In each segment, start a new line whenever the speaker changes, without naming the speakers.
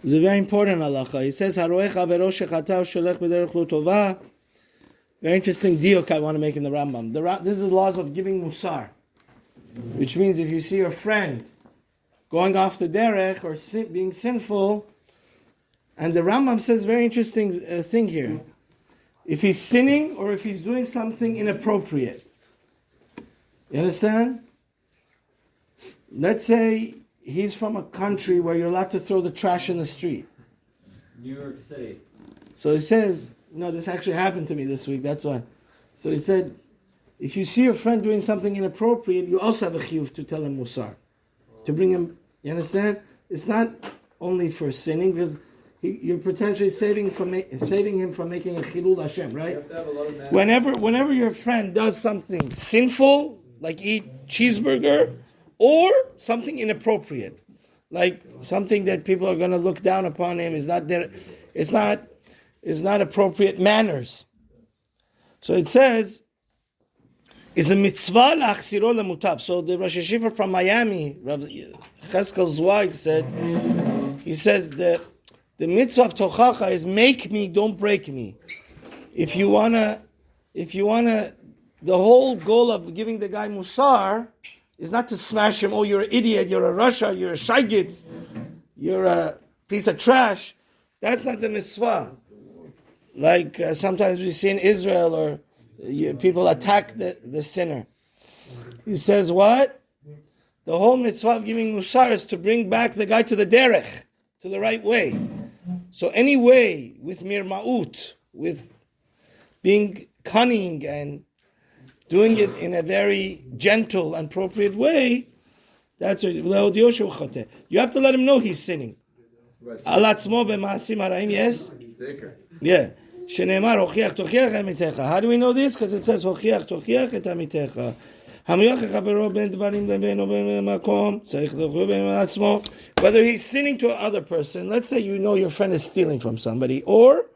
It's a very important halacha. He says, "Haroech avero shechata shelech b'derech lo tova." Very interesting deot I want to make in the Rambam. This is the laws of giving Mussar, which means if you see your friend going off the derech or being sinful, and the Rambam says very interesting thing here. If he's sinning or if he's doing something inappropriate. You understand? Let's say he's from a country where you're allowed to throw the trash in the street.
New York City.
So he says, no, this actually happened to me this week, that's why. So he said, if you see your friend doing something inappropriate, you also have a chiyuv to tell him Mussar. To bring him, you understand? It's not only for sinning, because you're potentially saving him from making a chilul Hashem, right? Whenever your friend does something sinful, like eat cheeseburger, or something inappropriate, like something that people are going to look down upon him, is not appropriate manners. So it says, is a mitzvah lachsiro lemutav. So the Rosh Yeshiva from Miami, Rav Cheskel Zweig said, he says that the mitzvah of Tochacha is make me, don't break me. If you wanna, the whole goal of giving the guy Mussar is not to smash him. Oh, you're an idiot, you're a Rasha, you're a shaygitz, you're a piece of trash. That's not the mitzvah. Like sometimes we see in Israel, or people attack the sinner. He says what? The whole mitzvah of giving Mussar is to bring back the guy to the derech, to the right way. So any way, with mirma'ut, with being cunning and doing it in a very gentle and appropriate way, that's it. You have to let him know he's sinning. Yes? Yeah. How do we know this? Because it says הוכיח תוכיח את עמיתך. Whether he's sinning to another person, let's say you know your friend is stealing from somebody, or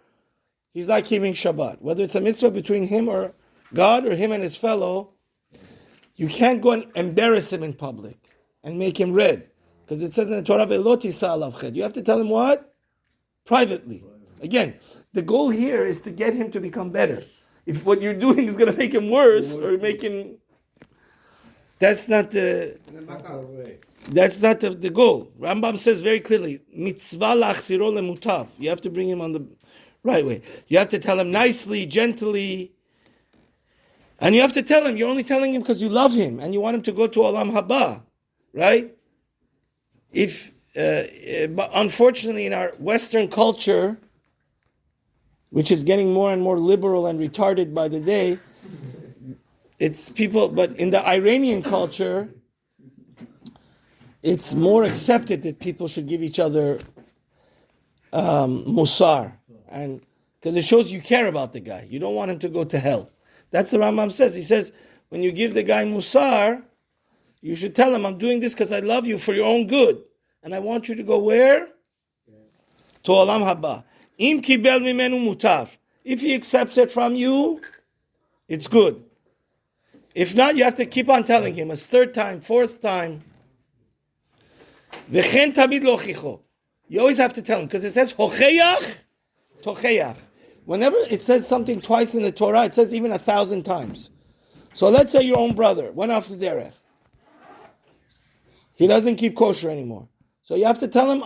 he's not keeping Shabbat, whether it's a mitzvah between him or God, or him and his fellow, you can't go and embarrass him in public and make him red. Because it says in the Torah, you have to tell him what? Privately. Again, the goal here is to get him to become better. If what you're doing is going to make him worse, or make him... That's not the goal. Rambam says very clearly, mitzvah lachsiro lemutav. You have to bring him on the right way. You have to tell him nicely, gently. And you have to tell him, you're only telling him because you love him and you want him to go to Olam Haba. Right? But unfortunately in our Western culture, which is getting more and more liberal and retarded by the day, it's people, but in the Iranian culture, it's more accepted that people should give each other Mussar, and because it shows you care about the guy. You don't want him to go to hell. That's the Rambam says. He says, when you give the guy Mussar, you should tell him, I'm doing this because I love you for your own good. And I want you to go where? To Olam Haba. Im kibel mimenu mutav. If he accepts it from you, it's good. If not, you have to keep on telling him a third time, fourth time. V'chen tamid lo chicho. You always have to tell him, because it says hocheyach, tocheyach. Whenever it says something twice in the Torah, it says even 1,000 times. So let's say your own brother went off the derech. He doesn't keep kosher anymore. So you have to tell him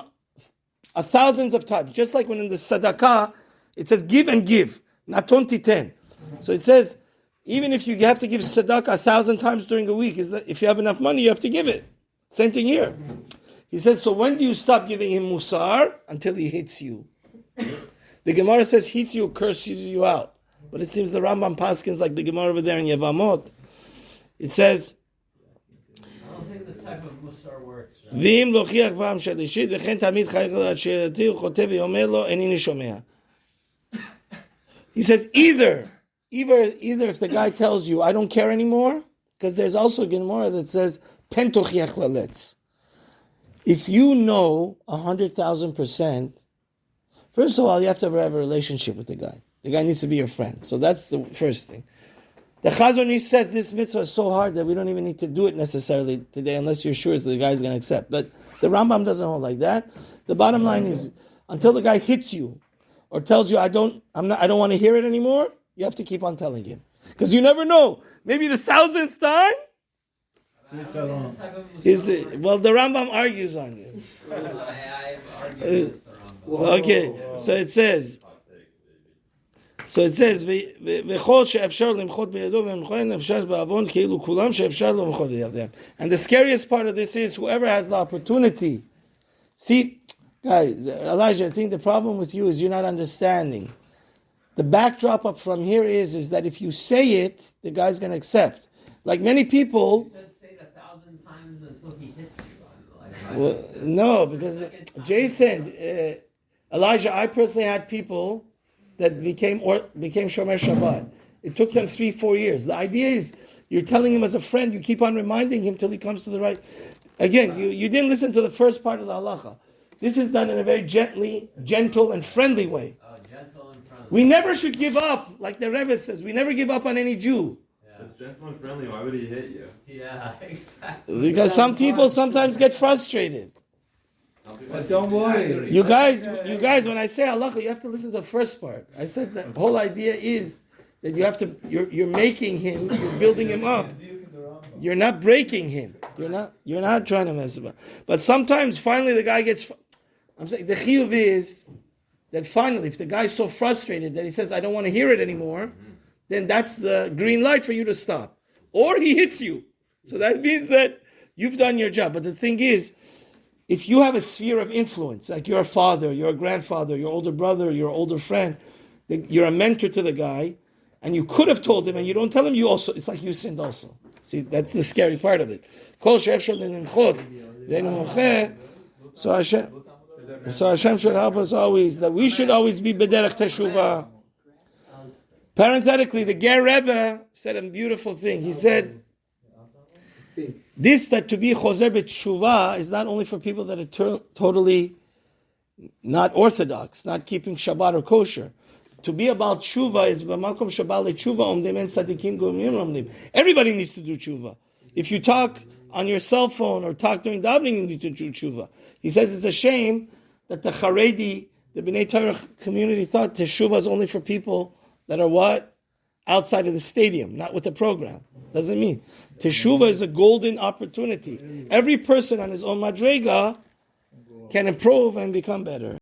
1,000s of times. Just like when in the tzedakah, it says give and give. Naton titen. So it says, even if you have to give tzedakah 1,000 times during a week, is that if you have enough money, you have to give it. Same thing here. He says, so when do you stop giving him Mussar? Until he hits you. The Gemara says, hits you, curses you out. But it seems the Rambam paskins, like the Gemara over there in Yevamot, it says,
I don't think this type of Mussar works.
V'im lochiach b'am shalishit v'chen tamid chayich l'adshirati u'chotev v'yomer lo enini shomea. He says, either if the guy tells you, I don't care anymore, because there's also a Gemara that says, pen tochiach laletz. If you know 100,000%, first of all, you have to have a relationship with the guy. The guy needs to be your friend. So that's the first thing. The Chazon Ish says this mitzvah is so hard that we don't even need to do it necessarily today unless you're sure the guy's going to accept. But The Rambam doesn't hold like that. The bottom line is, until the guy hits you or tells you, I don't want to hear it anymore, you have to keep on telling him. Because you never know. Maybe the 1,000th time is it? Well, the Rambam argues on you.
I've argued against the Rambam.
Okay, so it says, "V'chol she'efshar limchot b'yado v'mchoin efshar b'avon keilu kulam she'efshar lo limchot b'yadem." And the scariest part of this is whoever has the opportunity. See, guys, Elijah, I think the problem with you is you're not understanding. The backdrop up from here is that if you say it, the guy's going to accept. Like many people.
You said say it 1,000 times until he hits you.
Well, no, because Jason, Elijah, I personally had people that became Shomer Shabbat. It took them 3-4 years. The idea is you're telling him as a friend, you keep on reminding him till he comes to the right. Again, you didn't listen to the first part of the halacha. This is done in a very gentle and friendly way.
Oh, gentle and friendly.
We never should give up, like the Rebbe says. We never give up on any Jew.
It's gentle and friendly. Why would he hit you?
Yeah, exactly.
Because some people sometimes get frustrated.
But don't worry.
You guys, when I say halacha, you have to listen to the first part. I said the whole idea is that you have to, you're making him, you're building him up. You're not breaking him. You're not trying to mess him up. But sometimes, finally, the guy gets. I'm saying the chiyuv is that finally, if the guy's so frustrated that he says, "I don't want to hear it anymore," then that's the green light for you to stop. Or he hits you. So that means that you've done your job. But the thing is, if you have a sphere of influence, like you're a father, you're a grandfather, your older brother, your older friend, you're a mentor to the guy, and you could have told him, and you don't tell him, you also, it's like you sinned also. See, that's the scary part of it. So Hashem should help us always, that we should always be b'derech teshuvah. Parenthetically, the Ger Rebbe said a beautiful thing. He said, that to be chozer b'teshuvah is not only for people that are totally not orthodox, not keeping Shabbat or kosher. To be about tshuva is b'makom Shabbat le'tshuva omdim en tzadikim gomim omdim. Everybody needs to do tshuva. If you talk on your cell phone or talk during davening, you need to do tshuva. He says it's a shame that the Haredi, the B'nai Torah community thought teshuva is only for people that are what? Outside of the stadium, not with the program. Doesn't mean. Teshuva is a golden opportunity. Every person on his own madrega can improve and become better.